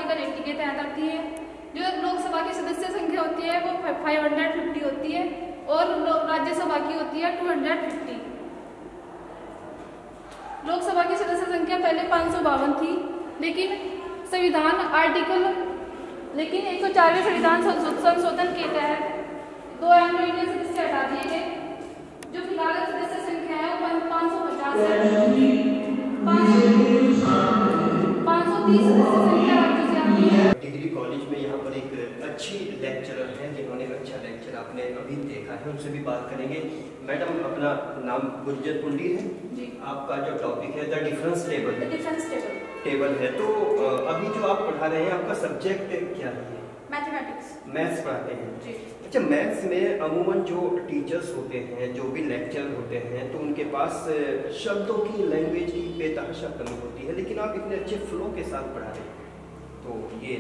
Article 80 के तहत आती है। जो लोकसभा की सदस्य संख्या होती है वो 550 होती है और राज्यसभा की होती है 250। लोकसभा की सदस्य संख्या पहले 552 थी, लेकिन 104वें संविधान संशोधन के तहत 2 एंग्लो इंडियन सदस्य हटा दिए गए। जो फिलहाल सदस्य संख्या है वो 550 है। 530 सदस्य संख्या राज्यों से आती है। डिग्री कॉलेज में यहाँ पर एक अच्छी लेक्चरर हैं जिन्होंने अच्छा लेक्चर आपने अभी देखा है, उनसे भी बात करेंगे। मैडम, अपना नाम गुर्जर पुंडी है जी। आपका जो टॉपिक है द डिफरेंस टेबल है, तो अभी जो आप पढ़ा रहे हैं आपका सब्जेक्ट क्या है? मैथ्स पढ़ाते हैं जी। अच्छा, मैथ्स में अमूमन जो टीचर्स होते हैं, जो भी लेक्चर होते हैं, तो उनके पास शब्दों की, लैंग्वेज की बेतहाशा कमी होती है, लेकिन आप इतने अच्छे फ्लो के साथ पढ़ा रहे हैं, तो ये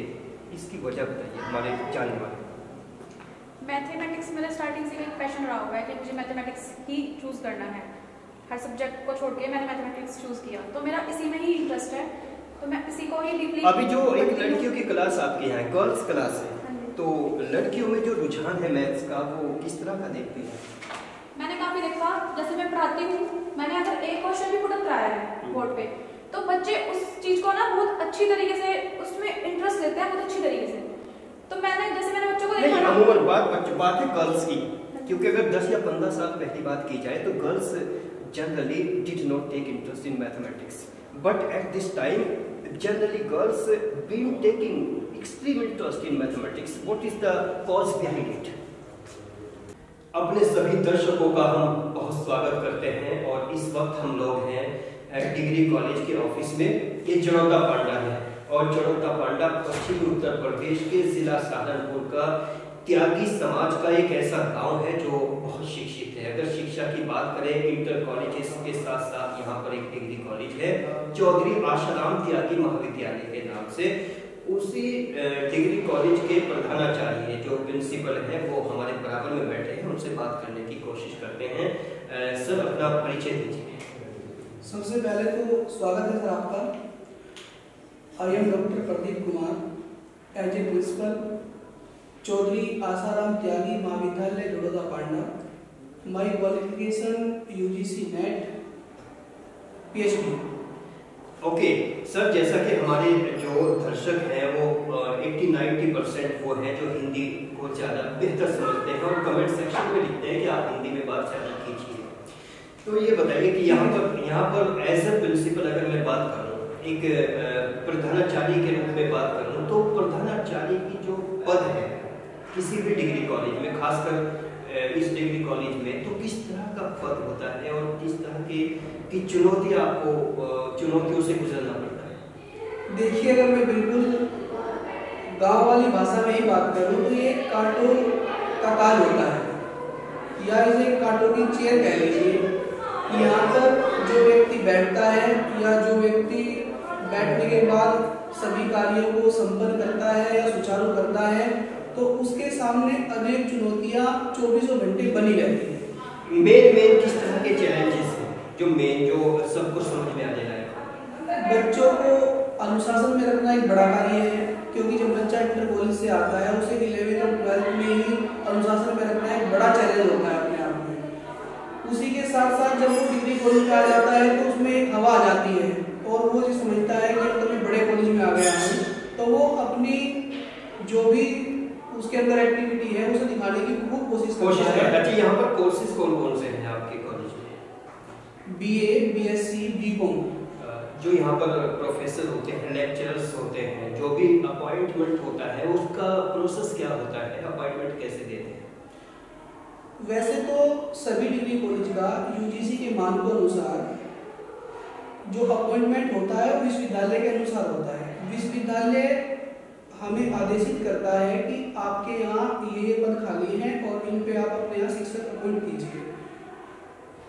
इसकी वजह बताइए हमारे जानने वाले। मैथमेटिक्स मेरा स्टार्टिंग से एक पैशन रहा हुआ है कि मुझे मैथमेटिक्स ही चूज करना है। हर सब्जेक्ट को छोड़ के मैंने मैथमेटिक्स चूज किया, तो मेरा इसी में ही इंटरेस्ट है, तो मैं इसी को ही डीपली। अभी जो एक लड़कियों की क्लास आपके यहाँ गर्ल्स क्लास है, तो लड़कियों में जो रुझान है मैथ्स का, वो किस तरह का देखती है? मैंने काफी देखा, जैसे मैं पढ़ाती हूँ, मैंने अगर एक क्वेश्चन भी पुट अप कराया है बोर्ड पे, तो बच्चे उस चीज को ना बहुत अच्छी तरीके से उसमें इंटरेस्ट लेते हैं, बहुत अच्छी तरीके से। तो मैंने बच्चों को देखा ना, अमूमन बात है गर्ल्स की, क्योंकि अगर 10 या 15 साल पहली बात की जाए तो girls generally did not take interest in mathematics, but at this time generally girls been taking extreme interest in mathematics. What is the cause behind it? अपने सभी दर्शकों का हम बहुत स्वागत करते हैं, और इस वक्त हम लोग हैं डिग्री कॉलेज के ऑफिस में। ये जड़ौदा पांडा है, और जड़ौदा पांडा पश्चिमी उत्तर प्रदेश के जिला सहारनपुर का त्यागी समाज का एक ऐसा गांव है जो बहुत शिक्षित है। अगर शिक्षा की बात करें, इंटर कॉलेजेस के साथ साथ यहाँ पर एक डिग्री कॉलेज है, चौधरी आशाराम त्यागी महाविद्यालय के नाम से। उसी डिग्री कॉलेज के प्रधानाचार्य जो प्रिंसिपल हैं वो हमारे बराबर में बैठे हैं, उनसे बात करने की कोशिश करते हैं। सर, अपना परिचय दीजिए। सबसे पहले तो स्वागत है सर आपका। I am doctor Pradeep Kumar, as a principal Chaudhary Asaram Tyagi Mahavidyalaya Jadauda Panda. My qualification UGC NET PhD। Okay sir, जैसा कि हमारे जो दर्शक हैं वो 80-90% वो हैं जो हिंदी को ज़्यादा बेहतर समझते हैं और कमेंट सेक्शन में लिखते हैं कि आप हिंदी में बात ज़्यादा कीजिए। तो ये बताइए कि यहाँ पर एज ए प्रिंसिपल अगर मैं बात करूँ, एक प्रधानाचार्य के रूप में बात करूँ, तो प्रधानाचार्य की जो पद है किसी भी डिग्री कॉलेज में, खासकर इस डिग्री कॉलेज में, तो किस तरह का पद होता है और किस तरह की चुनौतियों से गुजरना पड़ता है? देखिए, अगर मैं बिल्कुल गांव वाली भाषा में ही बात करूं तो ये कांटों का काज होता है, या इसे कांटों की चेयर कह लीजिए। यहाँ पर जो व्यक्ति बैठता है या जो व्यक्ति बैठने के बाद सभी कार्यों को संपन्न करता है या सुचारू करता है, तो उसके सामने अनेक चुनौतियां 24 घंटे बनी रहती है। मेन किस तरह के चैलेंजेस हैं जो सबको समझ में आने लायक? बच्चों को अनुशासन में रखना एक बड़ा कार्य है, क्योंकि जब बच्चा इंटर कॉलेज से आता है उसे 11th और 12th में ही अनुशासन में रखना एक बड़ा चैलेंज होता है अपने आप में। उसी के साथ साथ जब वो डिग्री कॉलेज में आ जाता है तो उसमें एक हवा आ जाती है, और वो जो समझता है कि मतलब मैं बड़े कॉलेज में आ गया हूँ, तो वो अपनी जो भी उसके अंदर एक्टिविटी है उसे दिखाने की खूब कोशिश करता है। यहाँ पर कोर्सेज कौन से हैं आपके कॉलेज में? BA, BSc, BCom। जो यहाँ पर प्रोफेसर होते हैं, लेक्चरर्स होते हैं, जो भी अपॉइंटमेंट होता है उसका प्रोसेस क्या होता है? अपॉइंटमेंट कैसे देते हैं? वैसे तो सभी डिग्री कॉलेज का UGC के मानकों अनुसार जो अपॉइंटमेंट होता है विश्वविद्यालय के अनुसार होता है। विश्वविद्यालय हमें आदेशित करता है कि आपके यहाँ ये पद खाली हैं और इन पे आप अपने यहाँ शिक्षक अपॉइंट कीजिए।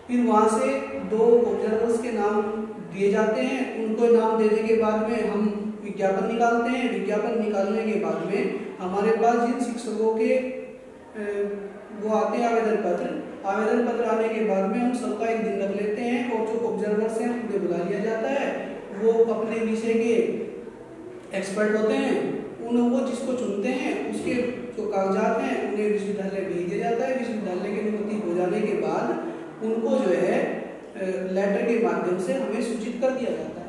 फिर वहाँ से 2 ऑब्जर्वर्स के नाम दिए जाते हैं। उनको नाम देने के बाद में हम विज्ञापन निकालते हैं। विज्ञापन निकालने के बाद में हमारे पास जिन शिक्षकों के वो आते हैं आवेदन पत्र आने के बाद में हम सबका एक दिन रख लेते हैं, और जो ऑब्जर्वर्स हैं उन्हें बुला लिया जाता है। वो अपने विषय के एक्सपर्ट होते हैं, उन वो जिसको चुनते हैं उसके जो कागजात हैं उन्हें विश्वविद्यालय भेज दिया जाता है। विश्वविद्यालय की अनुमति हो जाने के बाद उनको जो है लेटर के माध्यम से हमें सूचित कर दिया जाता है।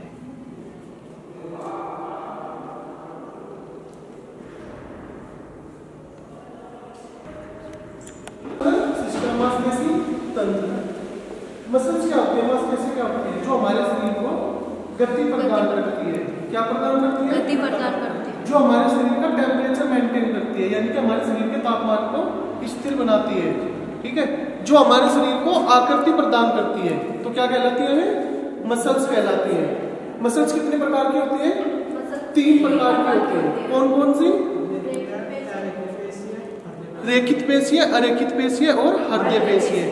सिस्टम मांसपेशी तंत्र। मसल्स क्या होती है, मांसपेशी क्या होती है? जो हमारे शरीर को गति प्रदान करती है। क्या प्रदान करती है? गति प्रदान करती है। जो हमारे शरीर का टेम्परेचर मेंटेन करती है, यानी कि हमारे शरीर के तापमान को स्थिर बनाती है। ठीक है, जो हमारे शरीर को आकृति प्रदान करती है, तो क्या कहलाती है? मसल्स कहलाती है। मसल्स कितने प्रकार की होती है? 3 प्रकार की होती है। कौन कौन सी? रेखित पेशीय, अरेखित पेशीय और हृदय पेशीय।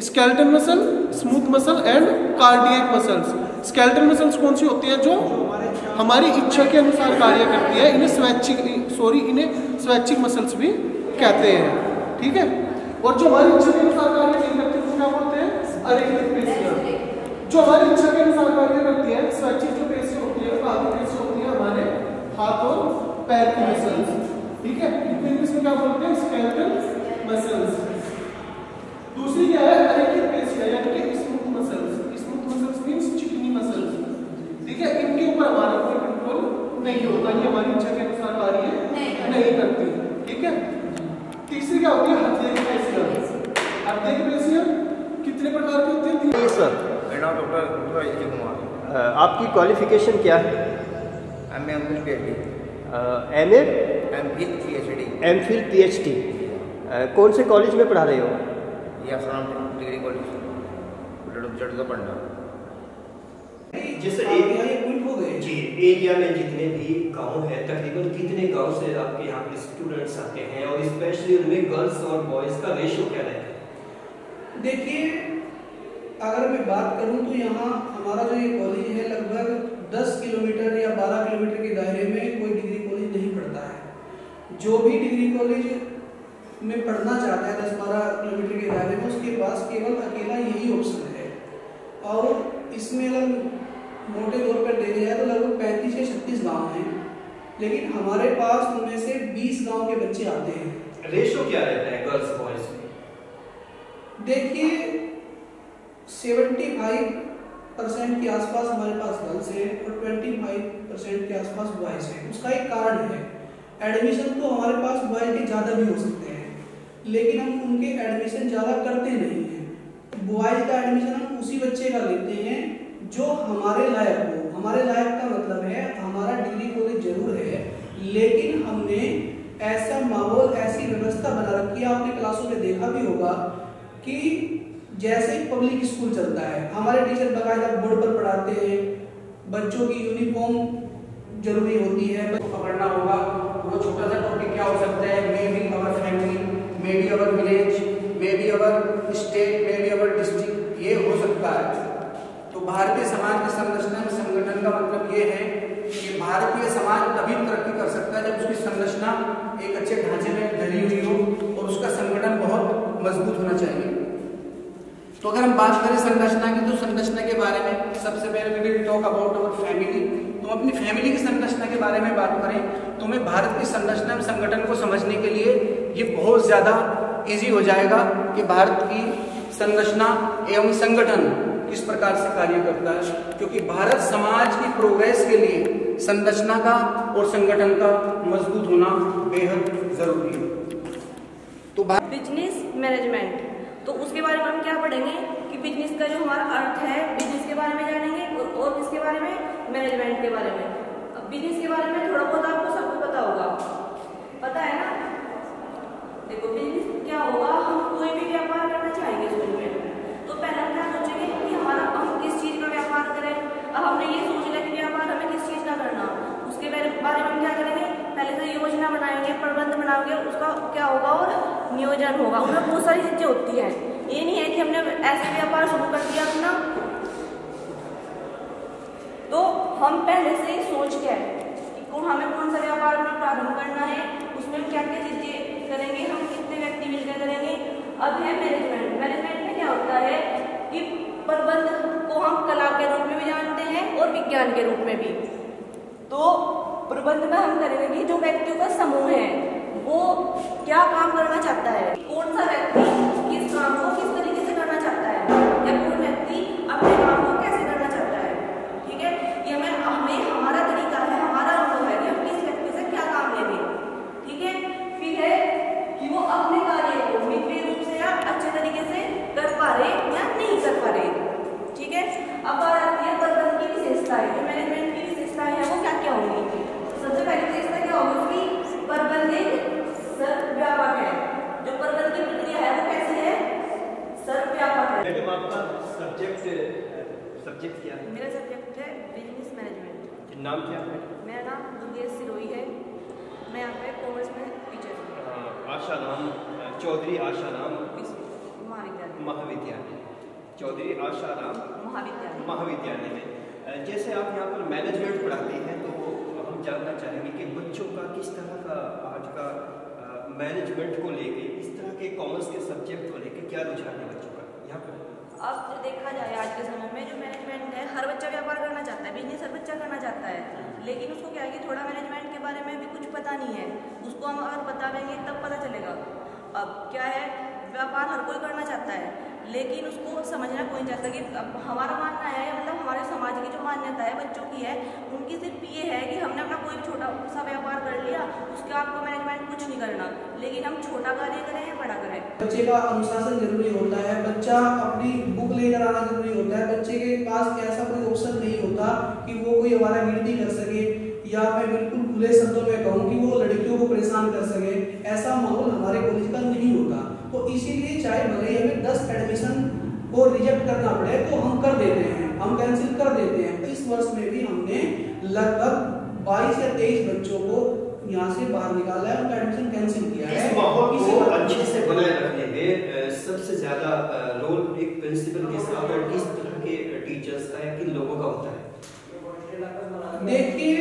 Skeletal muscle, smooth muscle and cardiac muscles. Skeletal muscles कौन सी होती है? जो हमारी इच्छा के अनुसार कार्य करती है। इन्हें स्वैच्छिक मसल्स भी कहते हैं। ठीक है, और जो हमारी इच्छा के अनुसार कार्य नहीं करती उसको क्या बोलते हैं? अरेखित पेशियां। जो हमारी इच्छा के अनुसार कार्य करती है, स्वैच्छिक जो पेशी होती है, कार्डियक पेशी होती है हमारे हाथ और पैर की मसल्स। ठीक है, इंग्लिश में क्या बोलते हैं? Skeletal muscles. दूसरी क्या है? अरेखित पेशियां, यानी कि smooth muscles. Smooth muscles means चिकनी मसल्स। ठीक है, इनके ऊपर हमारा कोई कंट्रोल नहीं होता, ये हमारी इच्छा के अनुसार कार्य नहीं करती। ठीक है, तीसरी क्या होती है? हृदय की पेशियां। हृदय की पेशियां कितने प्रकार की होती है? सर, मेरा नाम डॉक्टर अजय कुमार। आपकी क्वालिफिकेशन क्या है? MA, MPhil, PhD। कौन से कॉलेज में पढ़ा रहे हो? डिग्री कॉलेज पढ़ना। जैसे जी एरिया में जितने भी गांव है, तकरीबन कितने गांव से आपके यहाँ पे स्टूडेंट्स आते हैं, और स्पेशली उनमें गर्ल्स और बॉयज का रेशियो क्या रहता है? देखिए, अगर मैं बात करूं तो यहाँ हमारा जो ये कॉलेज है लगभग 10 किलोमीटर या 12 किलोमीटर के दायरे में कोई डिग्री कॉलेज नहीं पड़ता है। जो भी डिग्री कॉलेज में पढ़ना चाहता है 10-12 किलोमीटर के दायरे में, उसके पास केवल अकेला यही ऑप्शन है। और इसमें अगर मोटे तौर पर देखा जाए तो लगभग 35 से 36 गाँव हैं, लेकिन हमारे पास उनमें से 20 गाँव के बच्चे आते हैं। रेशियो क्या रहता है गर्ल्स बॉयज में? देखिए, 75% के आसपास हमारे पास गर्ल्स हैं और 25% के आसपास बॉयज हैं। उसका एक कारण है, एडमिशन तो हमारे पास बॉयज के ज़्यादा भी हो सकते हैं, लेकिन हम उनके एडमिशन ज़्यादा करते नहीं हैं। बॉयज का एडमिशन हम उसी बच्चे का लेते हैं जो हमारे लायक हो। हमारे लायक का मतलब है हमारा डिग्री कॉलेज जरूर है, लेकिन हमने ऐसा माहौल, ऐसी व्यवस्था बना रखी है। आपने क्लासों में देखा भी होगा कि जैसे पब्लिक स्कूल चलता है, हमारे टीचर बाकायदा बोर्ड पर पढ़ाते हैं, बच्चों की यूनिफॉर्म जरूरी होती है। पकड़ना होगा, वो छोटा सा टॉपिक क्या हो सकता है? May be our family, may be our village, may be our state, may be our district, ये हो सकता है। तो भारतीय समाज की संरचना में संगठन का मतलब ये है कि भारतीय समाज तभी तरक्की कर सकता है जब उसकी संरचना एक अच्छे ढांचे में ढली हुई हो और उसका संगठन बहुत मजबूत होना चाहिए। तो अगर हम बात करें संरचना की, तो संरचना के बारे में सबसे पहले we will talk about our family. तो अपनी फैमिली की संरचना के बारे में बात करें तो हमें भारत की संरचना में संगठन को समझने के लिए ये बहुत ज़्यादा ईजी हो जाएगा कि भारत की संरचना एवं संगठन किस प्रकार से कार्य करता है, क्योंकि भारत समाज की प्रोग्रेस के लिए संरचना का और संगठन का मजबूत होना बेहद जरूरी है। तो बिजनेस मैनेजमेंट, तो उसके बारे में हम क्या पढ़ेंगे कि बिजनेस का जो हमारा अर्थ है, बिजनेस के बारे में जानेंगे और किसके बारे में? मैनेजमेंट के बारे में। अब बिजनेस के बारे में थोड़ा बहुत आपको सबको पता होगा, पता है ना? देखो बिजनेस क्या होगा, हम कोई भी व्यापार करना चाहेंगे शुरू में, तो पहले हम क्या सोचेंगे कि हमारा हम किस चीज़ का व्यापार करें। अब हमने ये सोच लिया कि व्यापार हमें किस चीज़ का करना, उसके बारे में हम क्या करेंगे? पहले से योजना बनाएंगे, प्रबंध बनाएंगे, उसका क्या होगा और नियोजन होगा। उसमें बहुत सारी चीज़ें होती हैं। ये नहीं है कि हमने ऐसे व्यापार शुरू कर दिया अपना, तो हम पहले से ही सोच के कि हमें कौन सा व्यापार अपना प्रारंभ करना है, उसमें क्या क्या चीज़ें करेंगे, हम कितने व्यक्ति मिलकर करेंगे। अब है मैनेजमेंट। मैनेजमेंट में क्या होता है कि प्रबंध को हम कला के रूप में भी जानते हैं और विज्ञान के रूप में भी। तो प्रबंध में हम करेंगे कि जो व्यक्तियों का समूह है वो क्या काम करना चाहता है, कौन सा व्यक्ति किस काम को किस तरीके से करना चाहता है, या कौन व्यक्ति अपने काम को कैसे करना चाहता है। ठीक है, ये हमें हमारा तरीका है, हमारा अनुभव है कि हम किस व्यक्ति से क्या काम लेंगे। ठीक है, फिर है कि वो अपने कार्य को मितव्ययी रूप से या अच्छे तरीके से कर पा रहे या नहीं कर पा रहे। ठीक है, अब बात आती है प्रबंधन की विशेषताएं, जो मैनेजमेंट की विशेषताएं हैं वो क्या क्या होंगी। सबसे पहली विशेषता क्या होगी कि प्रबंधन सर्वव्यापक है। जो प्रबंधन की प्रक्रिया है वो कैसी है, सर्वव्यापक है। मैडम आपका सब्जेक्ट क्या है? मेरा सब्जेक्ट है बिजनेस मैनेजमेंट। नाम क्या है? मेरा नाम दुर्गेश सिरोही है, मैं यहाँ पे कॉमर्स में टीचर हूँ। आशाराम चौधरी आशाराम महाविद्यालय, चौधरी आशाराम महाविद्यालय में। जैसे आप यहाँ पर मैनेजमेंट पढ़ाते हैं तो हम जानना चाहेंगे कि बच्चों का किस तरह का आज का मैनेजमेंट को लेके, इस तरह के कॉमर्स के सब्जेक्ट को लेके क्या रुझान है बच्चों का यहाँ पर? अब देखा जाए आज के समय में जो मैनेजमेंट है, हर बच्चा व्यापार करना चाहता है, बिजनेस हर बच्चा करना चाहता है, लेकिन उसको क्या है कि थोड़ा मैनेजमेंट के बारे में भी कुछ पता नहीं है। उसको हम अगर बतावेंगे तब पता चलेगा। अब क्या है, व्यापार हर कोई करना चाहता है, लेकिन उसको समझना कोई नहीं चाहता कि अब हमारा मानना है, मतलब हमारे समाज की जो मान्यता है बच्चों की है, उनकी सिर्फ ये है कि हमने अपना कोई छोटा सा व्यापार कर लिया, उसके आपको मैनेजमेंट कुछ नहीं करना, लेकिन हम छोटा कार्य करें या बड़ा करें। बच्चे का अनुशासन जरूरी होता है, बच्चा अपनी बुक लेकर आना जरूरी होता है, बच्चे के पास ऐसा कोई ऑप्शन नहीं होता कि वो कोई आवारागर्दी कर सके, या मैं बिल्कुल खुले शब्दों में कहूँ कि वो लड़कियों को परेशान कर सके। ऐसा माहौल हमारे कॉलेज का नहीं होता, तो इसीलिए चाहे भले हमें 10 एडमिशन को रिजेक्ट करना पड़े तो हम कर देते हैं, हम कैंसिल कर देते हैं। इस वर्ष में भी हमने लगभग 22 या 23 बच्चों को यहाँ से बाहर निकाला है, उनका एडमिशन कैंसिल किया है। इस माहौल को अच्छे से बनाए रखने में सबसे ज्यादा रोल एक प्रिंसिपल के साथ और किस तरह के टीचर्स का या किन लोगों का होता है? देखिए,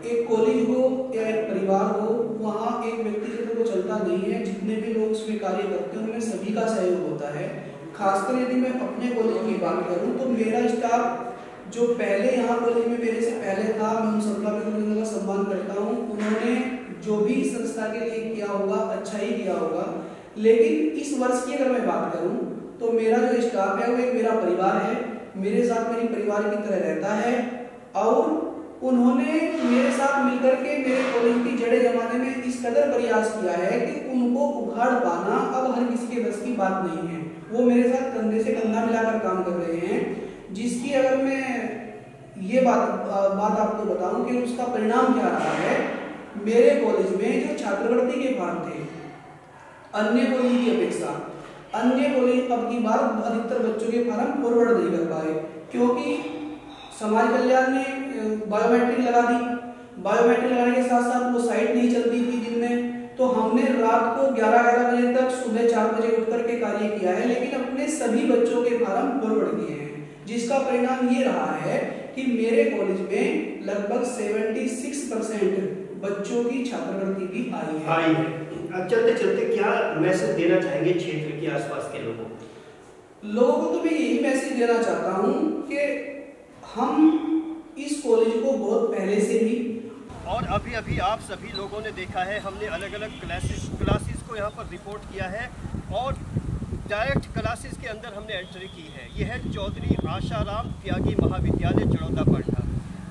एक कॉलेज हो या एक परिवार हो, वहाँ एक व्यक्ति से तो वो चलता नहीं है, जितने भी लोग उसमें कार्य करते हैं उनमें सभी का सहयोग होता है। खासकर यदि मैं अपने कॉलेज की बात करूँ तो मेरा स्टाफ जो पहले यहाँ कॉलेज में मेरे से पहले था, मैं उन सबका भी का सम्मान करता हूँ। उन्होंने जो भी संस्था के लिए किया होगा अच्छा ही किया होगा, लेकिन इस वर्ष की अगर मैं बात करूँ तो मेरा जो स्टाफ है वो एक मेरा परिवार है, मेरे साथ मेरी परिवार की तरह रहता है, और उन्होंने मेरे साथ मिलकर के मेरे कॉलेज की जड़ें जमाने में इस कदर प्रयास किया है कि उनको उखाड़ पाना अब हर किसी के बस की बात नहीं है। वो मेरे साथ कंधे से कंधा मिलाकर काम कर रहे हैं, जिसकी अगर मैं ये बात आपको बताऊं कि उसका परिणाम क्या रहा है। मेरे कॉलेज में जो छात्रवृत्ति के फॉर्म थे अन्य कॉलेज की अपेक्षा, अन्य कॉलेज अब की बार अधिकतर बच्चों के फॉर्म फॉरवर्ड नहीं कर पाए, क्योंकि समाज कल्याण ने बायोमेट्रिक लगा दी। बायोमेट्रिक लगाने के साथ साथ वो साइट नहीं चलती थी दिन में, तो हमने रात को 11-11 बजे तक सुबह 4 बजे उठ करके कार्य किया है, लेकिन अपने सभी बच्चों के फॉर्म फॉरवर्ड किए हैं, जिसका परिणाम ये रहा है कि मेरे कॉलेज में लगभग 76% बच्चों की छात्रवृत्ति भी आई है। चलते चलते क्या मैसेज देना चाहेंगे क्षेत्र के आसपास के लोगों को? तो मैं यही मैसेज देना चाहता हूँ कि हम इस कॉलेज को बहुत पहले से ही, और अभी आप सभी लोगों ने देखा है, हमने अलग अलग क्लासेस को यहाँ पर रिपोर्ट किया है और डायरेक्ट क्लासेस के अंदर हमने एंट्री की है। यह है चौधरी आशाराम त्यागी महाविद्यालय जड़ौदा पांडा,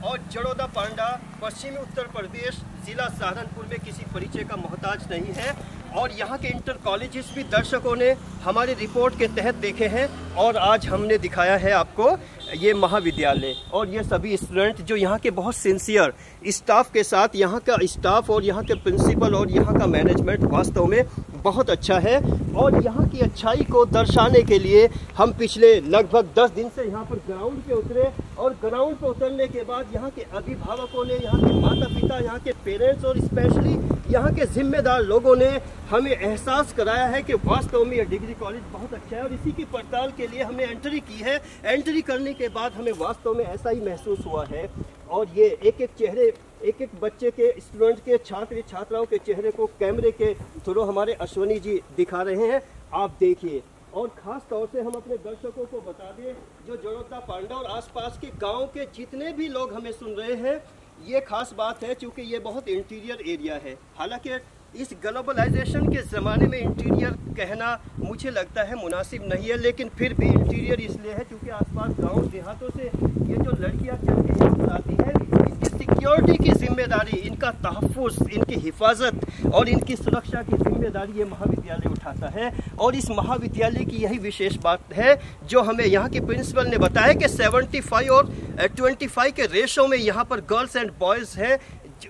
और जड़ौदा पांडा पश्चिमी उत्तर प्रदेश जिला सहारनपुर में किसी परिचय का मोहताज नहीं है, और यहाँ के इंटर कॉलेजेस भी दर्शकों ने हमारी रिपोर्ट के तहत देखे हैं, और आज हमने दिखाया है आपको ये महाविद्यालय और ये सभी स्टूडेंट जो यहाँ के बहुत सिंसियर स्टाफ के साथ, यहाँ का स्टाफ और यहाँ के प्रिंसिपल और यहाँ का मैनेजमेंट वास्तव में बहुत अच्छा है। और यहाँ की अच्छाई को दर्शाने के लिए हम पिछले लगभग 10 दिन से यहाँ पर ग्राउंड पे उतरे, और ग्राउंड पे उतरने के बाद यहाँ के अभिभावकों ने, यहाँ के माता पिता, यहाँ के पेरेंट्स और स्पेशली यहाँ के जिम्मेदार लोगों ने हमें एहसास कराया है कि वास्तव में यह डिग्री कॉलेज बहुत अच्छा है, और इसी की पड़ताल के लिए हमने एंट्री की है। एंट्री करने के बाद हमें वास्तव में ऐसा ही महसूस हुआ है, और ये एक एक चेहरे, एक एक बच्चे के, स्टूडेंट के, छात्र छात्राओं के चेहरे को कैमरे के थ्रू हमारे अश्वनी जी दिखा रहे हैं, आप देखिए। और ख़ास तौर से हम अपने दर्शकों को बता दें, जो जड़ौदा पांडा और आसपास के गांव के जितने भी लोग हमें सुन रहे हैं, ये खास बात है क्योंकि ये बहुत इंटीरियर एरिया है। हालांकि इस ग्लोबलाइजेशन के ज़माने में इंटीरियर कहना मुझे लगता है मुनासिब नहीं है, लेकिन फिर भी इंटीरियर इसलिए है क्योंकि आसपास गांव देहातों से ये जो लड़कियां चल के यहाँ पर आती हैं, इनकी सिक्योरिटी की जिम्मेदारी, इनका तहफ़्फ़ुज़, इनकी हिफाजत और इनकी सुरक्षा की जिम्मेदारी ये महाविद्यालय उठाता है। और इस महाविद्यालय की यही विशेष बात है जो हमें यहाँ के प्रिंसिपल ने बताया कि 75 और 25 के रेशो में यहाँ पर गर्ल्स एंड बॉयज़ हैं।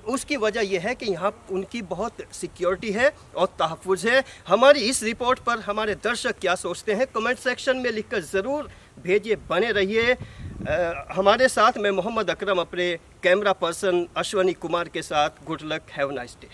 उसकी वजह यह है कि यहाँ उनकी बहुत सिक्योरिटी है और तहफ़्फ़ुज़ है। हमारी इस रिपोर्ट पर हमारे दर्शक क्या सोचते हैं कमेंट सेक्शन में लिखकर ज़रूर भेजिए। बने रहिए हमारे साथ। मैं मोहम्मद अकरम अपने कैमरा पर्सन अश्वनी कुमार के साथ। Good luck, have a nice day.